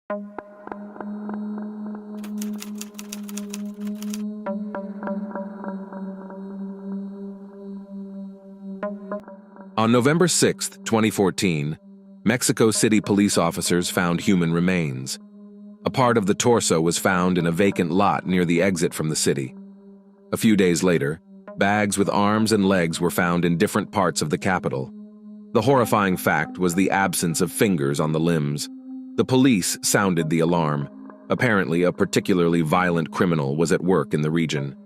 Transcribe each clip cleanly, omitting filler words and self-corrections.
On November 6, 2014, Mexico City police officers found human remains. A part of the torso was found in a vacant lot near the exit from the city. A few days later, bags with arms and legs were found in different parts of the capital. The horrifying fact was the absence of fingers on the limbs. The police sounded the alarm. Apparently, a particularly violent criminal was at work in the region.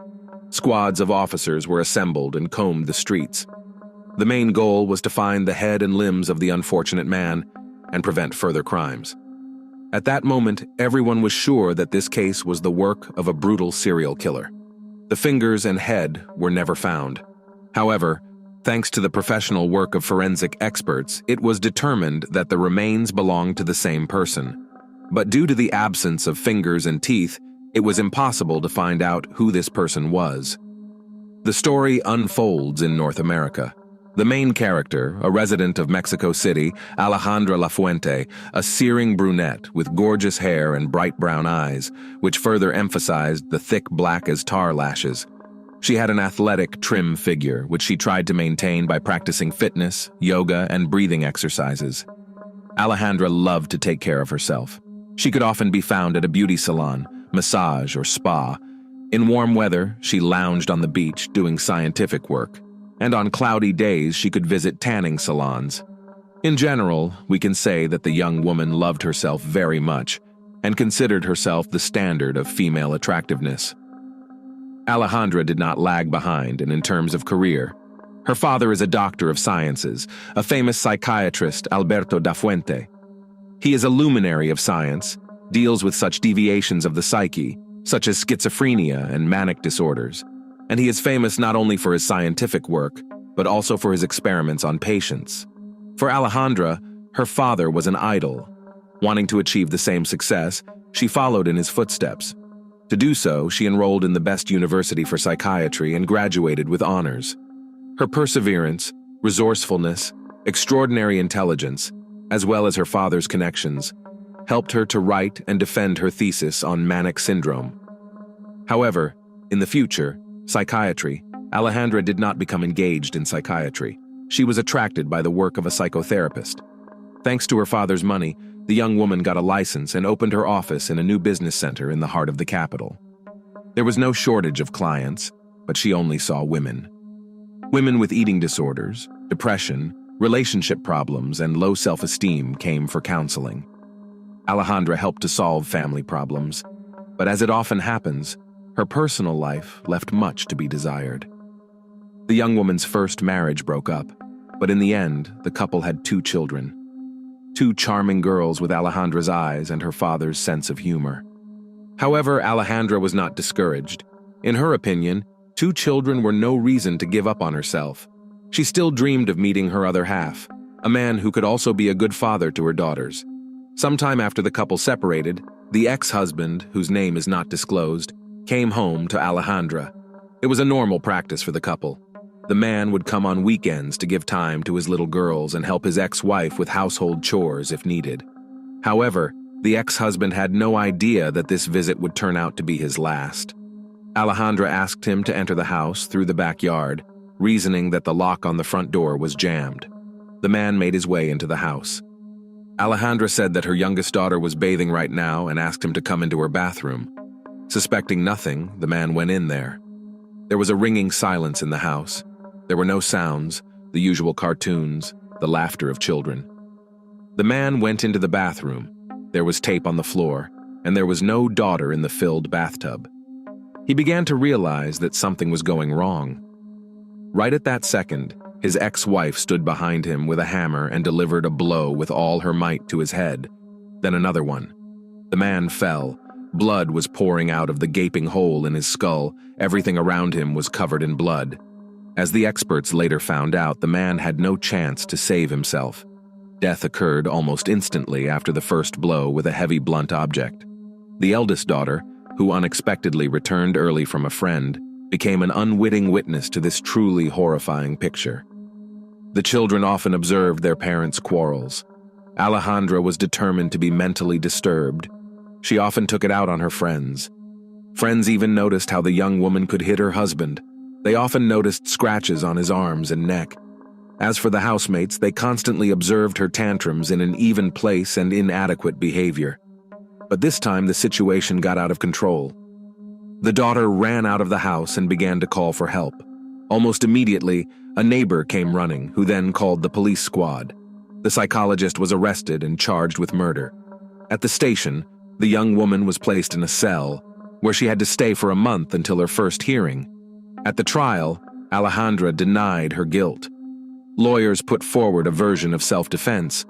Squads of officers were assembled and combed the streets. The main goal was to find the head and limbs of the unfortunate man and prevent further crimes. At that moment, everyone was sure that this case was the work of a brutal serial killer. The fingers and head were never found. However, thanks to the professional work of forensic experts, it was determined that the remains belonged to the same person. But due to the absence of fingers and teeth, it was impossible to find out who this person was. The story unfolds in North America. The main character, a resident of Mexico City, Alejandra Lafuente, a searing brunette with gorgeous hair and bright brown eyes, which further emphasized the thick black as tar lashes. She had an athletic, trim figure, which she tried to maintain by practicing fitness, yoga, and breathing exercises. Alejandra loved to take care of herself. She could often be found at a beauty salon, massage, or spa. In warm weather, she lounged on the beach doing scientific work. And on cloudy days, she could visit tanning salons. In general, we can say that the young woman loved herself very much and considered herself the standard of female attractiveness. Alejandra did not lag behind in terms of career. Her father is a doctor of sciences, a famous psychiatrist, Alberto da Fuente. He is a luminary of science, deals with such deviations of the psyche, such as schizophrenia and manic disorders. And he is famous not only for his scientific work, but also for his experiments on patients. For Alejandra, her father was an idol. Wanting to achieve the same success, she followed in his footsteps. To do so, she enrolled in the best university for psychiatry and graduated with honors. Her perseverance, resourcefulness, extraordinary intelligence, as well as her father's connections, helped her to write and defend her thesis on manic syndrome. However, in the future, psychiatry, Alejandra did not become engaged in psychiatry. She was attracted by the work of a psychotherapist. Thanks to her father's money, the young woman got a license and opened her office in a new business center in the heart of the capital. There was no shortage of clients, but she only saw women. Women with eating disorders, depression, relationship problems, and low self-esteem came for counseling. Alejandra helped to solve family problems, but as it often happens, her personal life left much to be desired. The young woman's first marriage broke up, but in the end, the couple had 2 children. 2 charming girls with Alejandra's eyes and her father's sense of humor. However, Alejandra was not discouraged. In her opinion, 2 children were no reason to give up on herself. She still dreamed of meeting her other half, a man who could also be a good father to her daughters. Sometime after the couple separated, the ex-husband, whose name is not disclosed, came home to Alejandra. It was a normal practice for the couple. The man would come on weekends to give time to his little girls and help his ex-wife with household chores if needed. However, the ex-husband had no idea that this visit would turn out to be his last. Alejandra asked him to enter the house through the backyard, reasoning that the lock on the front door was jammed. The man made his way into the house. Alejandra said that her youngest daughter was bathing right now and asked him to come into her bathroom. Suspecting nothing, the man went in there. There was a ringing silence in the house. There were no sounds, the usual cartoons, the laughter of children. The man went into the bathroom. There was tape on the floor, and there was no daughter in the filled bathtub. He began to realize that something was going wrong. Right at that second, his ex-wife stood behind him with a hammer and delivered a blow with all her might to his head, then another one. The man fell. Blood was pouring out of the gaping hole in his skull. Everything around him was covered in blood. As the experts later found out, the man had no chance to save himself. Death occurred almost instantly after the first blow with a heavy blunt object. The eldest daughter, who unexpectedly returned early from a friend, became an unwitting witness to this truly horrifying picture. The children often observed their parents' quarrels. Alejandra was determined to be mentally disturbed. She often took it out on her friends. Friends even noticed how the young woman could hit her husband. They often noticed scratches on his arms and neck. As for the housemates, they constantly observed her tantrums in an even pace and inadequate behavior. But this time the situation got out of control. The daughter ran out of the house and began to call for help. Almost immediately, a neighbor came running, who then called the police squad. The psychologist was arrested and charged with murder. At the station, the young woman was placed in a cell, where she had to stay for a month until her first hearing. At the trial, Alejandra denied her guilt. Lawyers put forward a version of self-defense.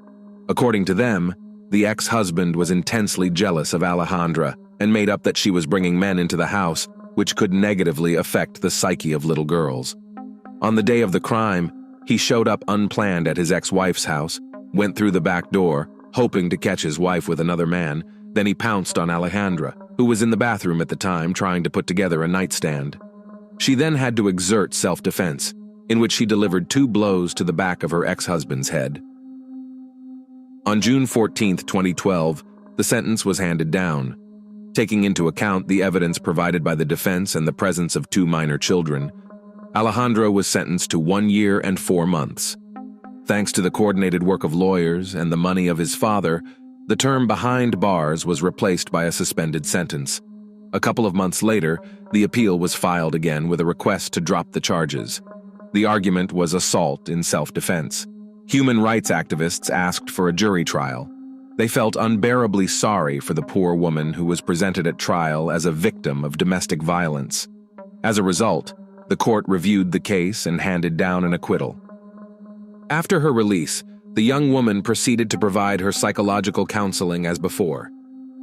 According to them, the ex-husband was intensely jealous of Alejandra and made up that she was bringing men into the house, which could negatively affect the psyche of little girls. On the day of the crime, he showed up unplanned at his ex-wife's house, went through the back door, hoping to catch his wife with another man. Then he pounced on Alejandra, who was in the bathroom at the time trying to put together a nightstand. She then had to exert self-defense, in which she delivered 2 blows to the back of her ex-husband's head. On June 14, 2012, the sentence was handed down. Taking into account the evidence provided by the defense and the presence of 2 minor children, Alejandra was sentenced to 1 year and 4 months. Thanks to the coordinated work of lawyers and the money of his father, the term behind bars was replaced by a suspended sentence. A couple of months later, the appeal was filed again with a request to drop the charges. The argument was assault in self-defense. Human rights activists asked for a jury trial. They felt unbearably sorry for the poor woman who was presented at trial as a victim of domestic violence. As a result, the court reviewed the case and handed down an acquittal. After her release, the young woman proceeded to provide her psychological counseling as before.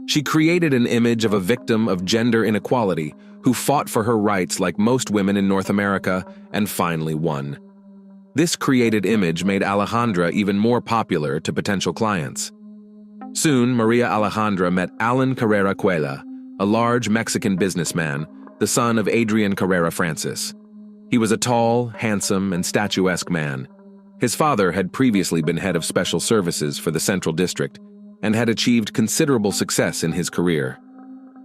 She created an image of a victim of gender inequality who fought for her rights like most women in North America and finally won. This created image made Alejandra even more popular to potential clients. Soon, María Alejandra met Alan Carrera Cuela, a large Mexican businessman, the son of Adrian Carrera Francis. He was a tall, handsome, and statuesque man. His father had previously been head of special services for the Central District and had achieved considerable success in his career.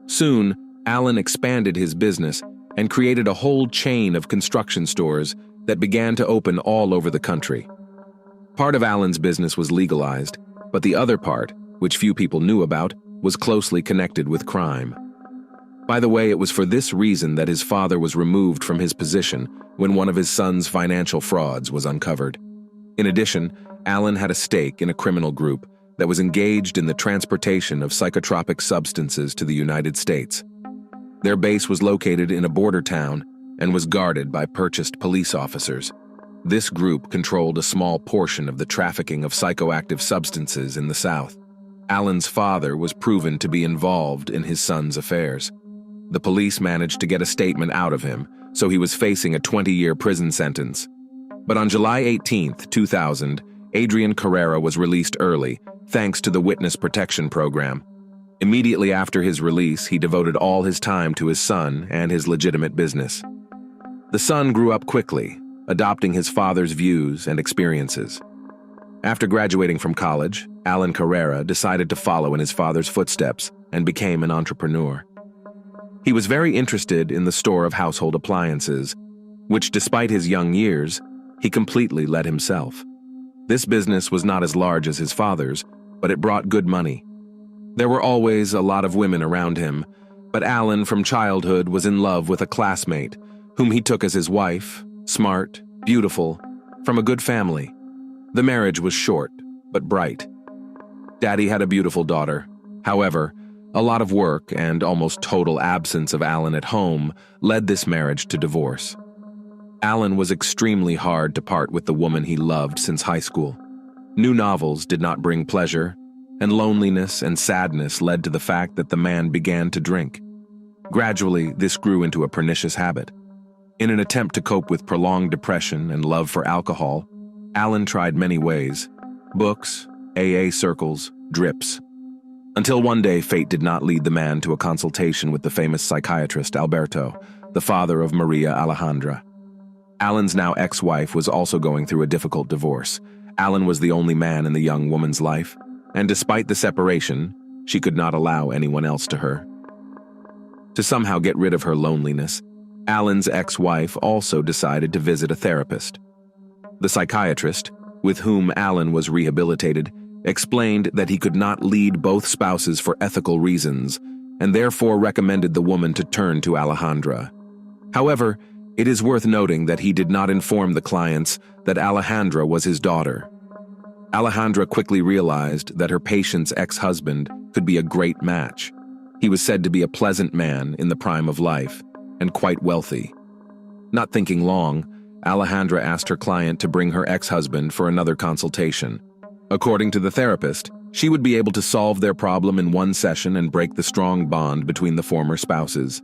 Soon, Alan expanded his business and created a whole chain of construction stores that began to open all over the country. Part of Alan's business was legalized, but the other part, which few people knew about, was closely connected with crime. By the way, it was for this reason that his father was removed from his position when one of his son's financial frauds was uncovered. In addition, Alan had a stake in a criminal group that was engaged in the transportation of psychotropic substances to the United States. Their base was located in a border town and was guarded by purchased police officers. This group controlled a small portion of the trafficking of psychoactive substances in the South. Alan's father was proven to be involved in his son's affairs. The police managed to get a statement out of him, so he was facing a 20-year prison sentence. But on July 18, 2000, Adrian Carrera was released early, thanks to the Witness Protection Program. Immediately after his release, he devoted all his time to his son and his legitimate business. The son grew up quickly, adopting his father's views and experiences. After graduating from college, Alan Carrera decided to follow in his father's footsteps and became an entrepreneur. He was very interested in the store of household appliances, which, despite his young years, he completely led himself. This business was not as large as his father's, but it brought good money. There were always a lot of women around him, but Alan from childhood was in love with a classmate, whom he took as his wife, smart, beautiful, from a good family. The marriage was short, but bright. Daddy had a beautiful daughter. However, a lot of work and almost total absence of Alan at home led this marriage to divorce. Alan was extremely hard to part with the woman he loved since high school. New novels did not bring pleasure, and loneliness and sadness led to the fact that the man began to drink. Gradually, this grew into a pernicious habit. In an attempt to cope with prolonged depression and love for alcohol, Alan tried many ways: books, AA circles, drips. Until one day, fate did not lead the man to a consultation with the famous psychiatrist Alberto, the father of María Alejandra. Alan's now ex-wife was also going through a difficult divorce. Alan was the only man in the young woman's life, and despite the separation, she could not allow anyone else to her. To somehow get rid of her loneliness, Alan's ex-wife also decided to visit a therapist. The psychiatrist, with whom Alan was rehabilitated, explained that he could not lead both spouses for ethical reasons, and therefore recommended the woman to turn to Alejandra. However, it is worth noting that he did not inform the clients that Alejandra was his daughter. Alejandra quickly realized that her patient's ex-husband could be a great match. He was said to be a pleasant man in the prime of life, and quite wealthy. Not thinking long, Alejandra asked her client to bring her ex-husband for another consultation. According to the therapist, she would be able to solve their problem in one session and break the strong bond between the former spouses.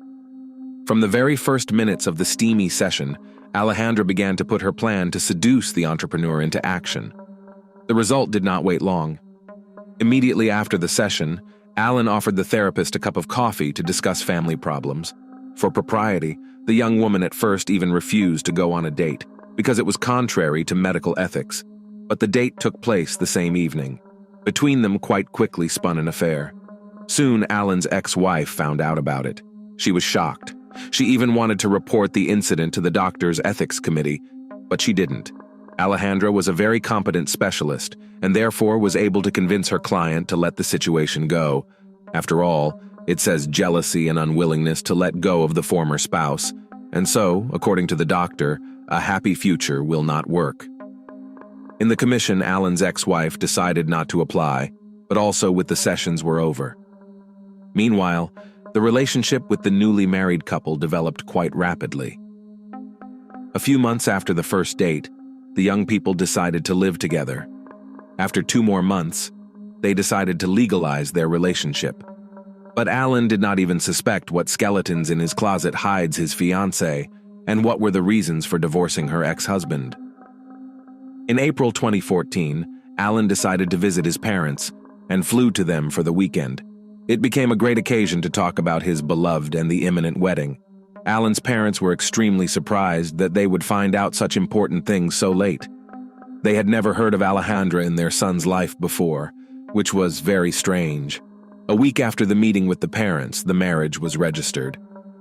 From the very first minutes of the steamy session, Alejandra began to put her plan to seduce the entrepreneur into action. The result did not wait long. Immediately after the session, Alan offered the therapist a cup of coffee to discuss family problems. For propriety, the young woman at first even refused to go on a date because it was contrary to medical ethics, but the date took place the same evening. Between them quite quickly spun an affair. Soon Alan's ex-wife found out about it. She was shocked. She even wanted to report the incident to the doctor's ethics committee, but she didn't. Alejandra was a very competent specialist and therefore was able to convince her client to let the situation go. After all, it says jealousy and unwillingness to let go of the former spouse, and so, according to the doctor, a happy future will not work. In the commission, Alan's ex-wife decided not to apply, but also with the sessions were over. Meanwhile, the relationship with the newly married couple developed quite rapidly. A few months after the first date, the young people decided to live together. After 2 more months, they decided to legalize their relationship. But Alan did not even suspect what skeletons in his closet hides his fiancée and what were the reasons for divorcing her ex-husband. In April 2014, Alan decided to visit his parents and flew to them for the weekend. It became a great occasion to talk about his beloved and the imminent wedding. Alan's parents were extremely surprised that they would find out such important things so late. They had never heard of Alejandra in their son's life before, which was very strange. A week after the meeting with the parents, the marriage was registered.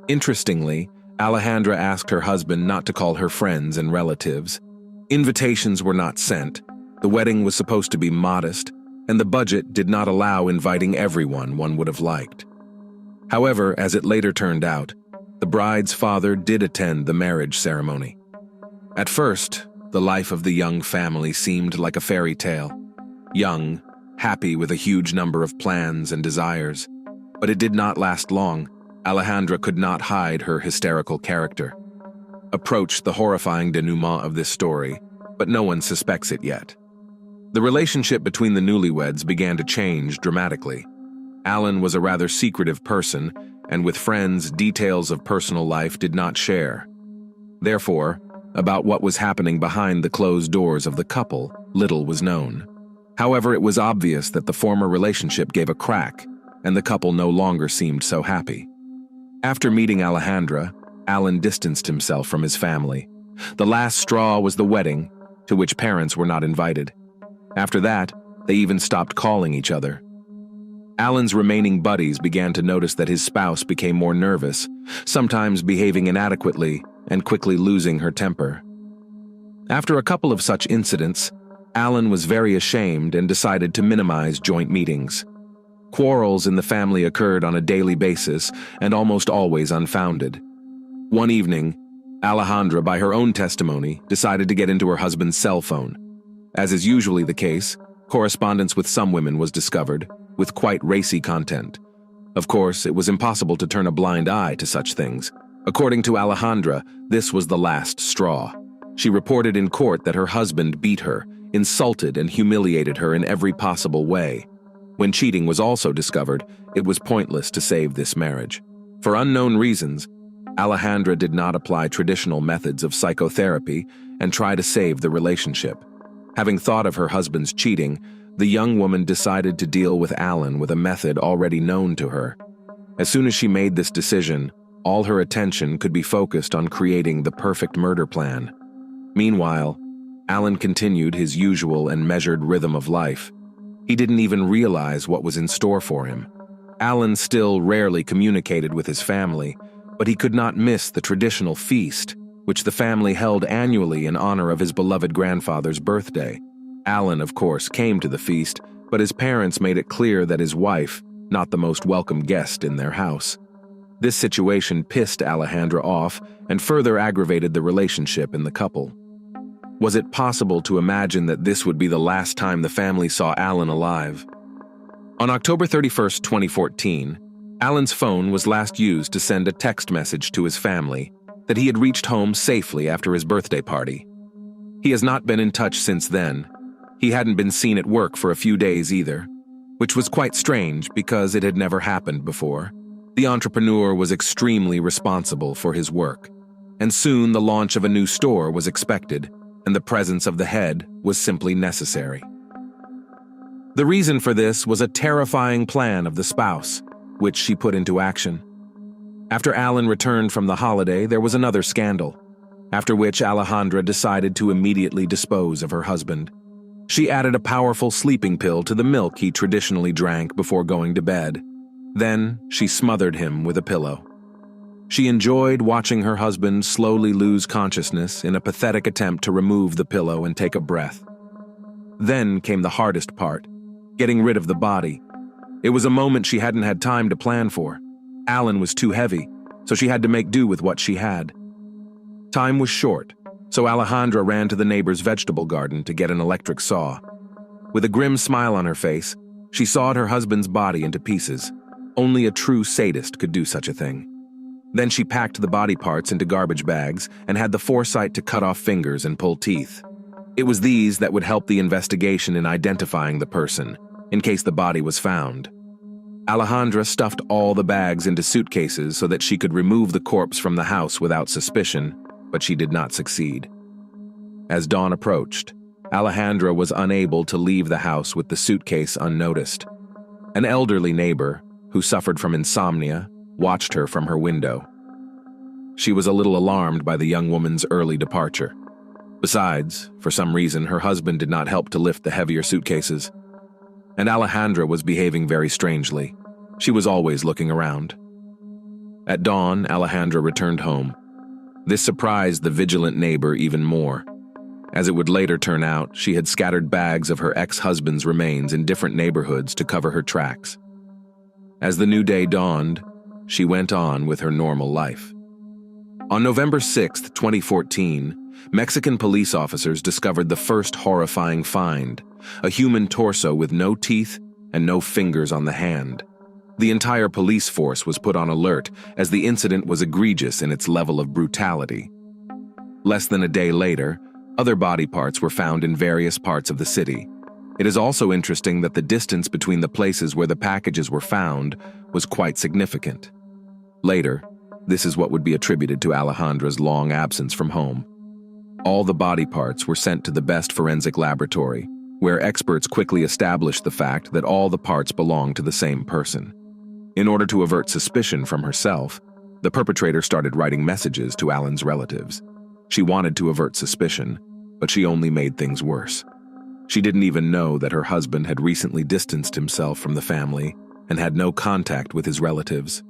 Interestingly, Alejandra asked her husband not to call her friends and relatives. Invitations were not sent, the wedding was supposed to be modest, and the budget did not allow inviting everyone one would have liked. However, as it later turned out, the bride's father did attend the marriage ceremony. At first, the life of the young family seemed like a fairy tale. Young, happy with a huge number of plans and desires. But it did not last long. Alejandra could not hide her hysterical character. Approach the horrifying denouement of this story, but no one suspects it yet. The relationship between the newlyweds began to change dramatically. Alan was a rather secretive person, and with friends, details of personal life did not share. Therefore, about what was happening behind the closed doors of the couple, little was known. However, it was obvious that the former relationship gave a crack, and the couple no longer seemed so happy. After meeting Alejandra, Alan distanced himself from his family. The last straw was the wedding, to which parents were not invited. After that, they even stopped calling each other. Alan's remaining buddies began to notice that his spouse became more nervous, sometimes behaving inadequately and quickly losing her temper. After a couple of such incidents, Alan was very ashamed and decided to minimize joint meetings. Quarrels in the family occurred on a daily basis and almost always unfounded. One evening, Alejandra, by her own testimony, decided to get into her husband's cell phone. As is usually the case, correspondence with some women was discovered, with quite racy content. Of course, it was impossible to turn a blind eye to such things. According to Alejandra, this was the last straw. She reported in court that her husband beat her, insulted and humiliated her in every possible way. When cheating was also discovered, it was pointless to save this marriage. For unknown reasons, Alejandra did not apply traditional methods of psychotherapy and try to save the relationship. Having thought of her husband's cheating, the young woman decided to deal with Alan with a method already known to her. As soon as she made this decision, all her attention could be focused on creating the perfect murder plan. Meanwhile, Alan continued his usual and measured rhythm of life. He didn't even realize what was in store for him. Alan still rarely communicated with his family, but he could not miss the traditional feast, which the family held annually in honor of his beloved grandfather's birthday. Alan, of course, came to the feast, but his parents made it clear that his wife, not the most welcome guest in their house. This situation pissed Alejandra off and further aggravated the relationship in the couple. Was it possible to imagine that this would be the last time the family saw Alan alive? On October 31, 2014, Alan's phone was last used to send a text message to his family that he had reached home safely after his birthday party. He has not been in touch since then. He hadn't been seen at work for a few days either, which was quite strange because it had never happened before. The entrepreneur was extremely responsible for his work, and soon the launch of a new store was expected, and the presence of the head was simply necessary. The reason for this was a terrifying plan of the spouse, which she put into action. After Alan returned from the holiday, there was another scandal, after which Alejandra decided to immediately dispose of her husband. She added a powerful sleeping pill to the milk he traditionally drank before going to bed. Then she smothered him with a pillow. She enjoyed watching her husband slowly lose consciousness in a pathetic attempt to remove the pillow and take a breath. Then came the hardest part, getting rid of the body. It was a moment she hadn't had time to plan for. Alan was too heavy, so she had to make do with what she had. Time was short, so Alejandra ran to the neighbor's vegetable garden to get an electric saw. With a grim smile on her face, she sawed her husband's body into pieces. Only a true sadist could do such a thing. Then she packed the body parts into garbage bags and had the foresight to cut off fingers and pull teeth. It was these that would help the investigation in identifying the person, in case the body was found. Alejandra stuffed all the bags into suitcases so that she could remove the corpse from the house without suspicion, but she did not succeed. As dawn approached, Alejandra was unable to leave the house with the suitcase unnoticed. An elderly neighbor, who suffered from insomnia, watched her from her window. She was a little alarmed by the young woman's early departure. Besides, for some reason, her husband did not help to lift the heavier suitcases. And Alejandra was behaving very strangely. She was always looking around. At dawn, Alejandra returned home. This surprised the vigilant neighbor even more. As it would later turn out, she had scattered bags of her ex-husband's remains in different neighborhoods to cover her tracks. As the new day dawned, she went on with her normal life. On November 6, 2014, Mexican police officers discovered the first horrifying find, a human torso with no teeth and no fingers on the hand. The entire police force was put on alert as the incident was egregious in its level of brutality. Less than a day later, other body parts were found in various parts of the city. It is also interesting that the distance between the places where the packages were found was quite significant. Later, this is what would be attributed to Alejandra's long absence from home. All the body parts were sent to the best forensic laboratory, where experts quickly established the fact that all the parts belonged to the same person. In order to avert suspicion from herself, the perpetrator started writing messages to Alan's relatives. She wanted to avert suspicion, but she only made things worse. She didn't even know that her husband had recently distanced himself from the family and had no contact with his relatives.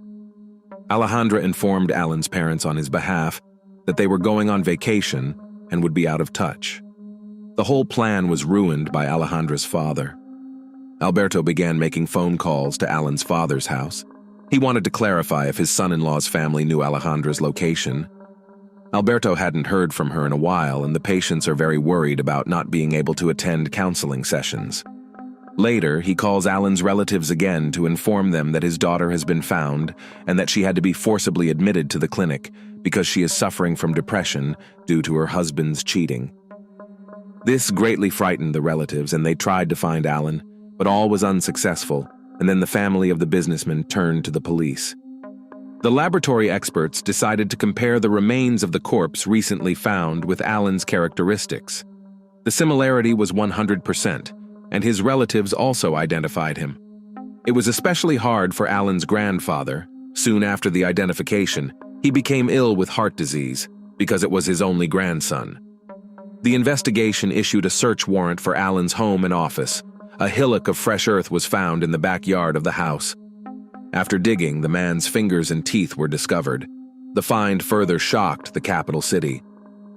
Alejandra informed Alan's parents on his behalf that they were going on vacation and would be out of touch. The whole plan was ruined by Alejandra's father. Alberto began making phone calls to Alan's father's house. He wanted to clarify if his son-in-law's family knew Alejandra's location. Alberto hadn't heard from her in a while, and the patients are very worried about not being able to attend counseling sessions. Later, he calls Alan's relatives again to inform them that his daughter has been found and that she had to be forcibly admitted to the clinic because she is suffering from depression due to her husband's cheating. This greatly frightened the relatives, and they tried to find Alan, but all was unsuccessful, and then the family of the businessman turned to the police. The laboratory experts decided to compare the remains of the corpse recently found with Alan's characteristics. The similarity was 100%, and his relatives also identified him. It was especially hard for Alan's grandfather. Soon after the identification, he became ill with heart disease because it was his only grandson. The investigation issued a search warrant for Alan's home and office. a hillock of fresh earth was found in the backyard of the house. After digging, the man's fingers and teeth were discovered. The find further shocked the capital city.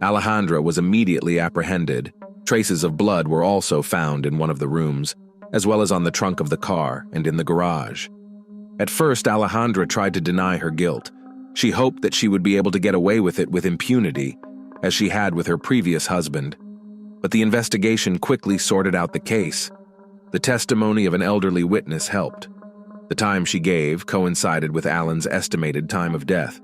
Alejandra was immediately apprehended. Traces of blood were also found in one of the rooms, as well as on the trunk of the car and in the garage. At first, Alejandra tried to deny her guilt. She hoped that she would be able to get away with it with impunity, as she had with her previous husband. But the investigation quickly sorted out the case. The testimony of an elderly witness helped. The time she gave coincided with Alan's estimated time of death.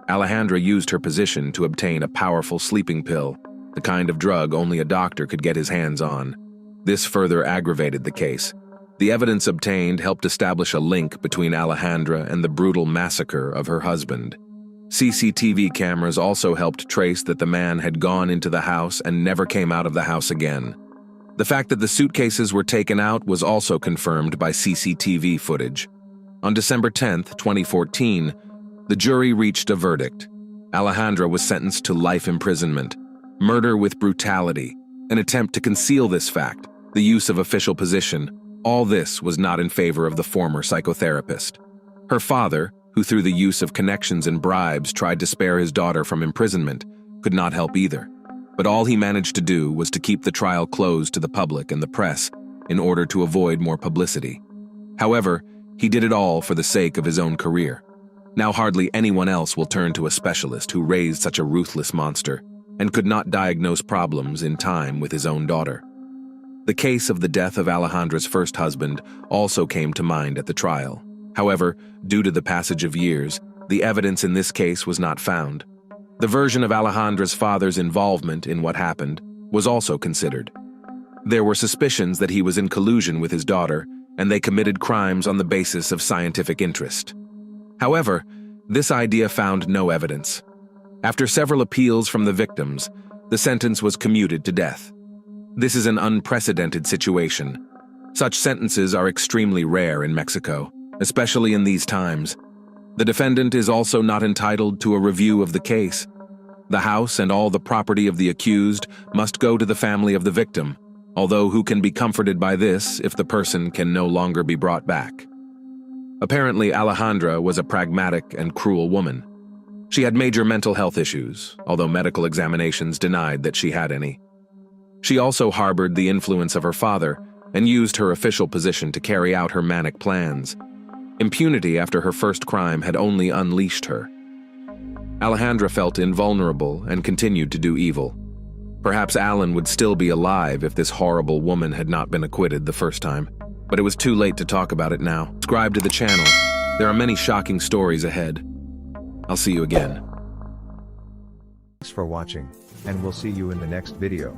Alejandra used her position to obtain a powerful sleeping pill, the kind of drug only a doctor could get his hands on. This further aggravated the case. The evidence obtained helped establish a link between Alejandra and the brutal massacre of her husband. CCTV cameras also helped trace that the man had gone into the house and never came out of the house again. The fact that the suitcases were taken out was also confirmed by CCTV footage. On December 10, 2014, the jury reached a verdict. Alejandra was sentenced to life imprisonment. Murder with brutality, an attempt to conceal this fact, the use of official position, all this was not in favor of the former psychotherapist. Her father, who through the use of connections and bribes tried to spare his daughter from imprisonment, could not help either. But all he managed to do was to keep the trial closed to the public and the press in order to avoid more publicity. However, he did it all for the sake of his own career. Now hardly anyone else will turn to a specialist who raised such a ruthless monster and could not diagnose problems in time with his own daughter. The case of the death of Alejandra's first husband also came to mind at the trial. However, due to the passage of years, the evidence in this case was not found. The version of Alejandra's father's involvement in what happened was also considered. There were suspicions that he was in collusion with his daughter, and they committed crimes on the basis of scientific interest. However, this idea found no evidence. After several appeals from the victims, the sentence was commuted to death. This is an unprecedented situation. Such sentences are extremely rare in Mexico, especially in these times. The defendant is also not entitled to a review of the case. The house and all the property of the accused must go to the family of the victim, although who can be comforted by this if the person can no longer be brought back? Apparently, Alejandra was a pragmatic and cruel woman. She had major mental health issues, although medical examinations denied that she had any. She also harbored the influence of her father and used her official position to carry out her manic plans. Impunity after her first crime had only unleashed her. Alejandra felt invulnerable and continued to do evil. Perhaps Alan would still be alive if this horrible woman had not been acquitted the first time. But it was too late to talk about it now. Subscribe to the channel. There are many shocking stories ahead. I'll see you again. Thanks for watching, and we'll see you in the next video.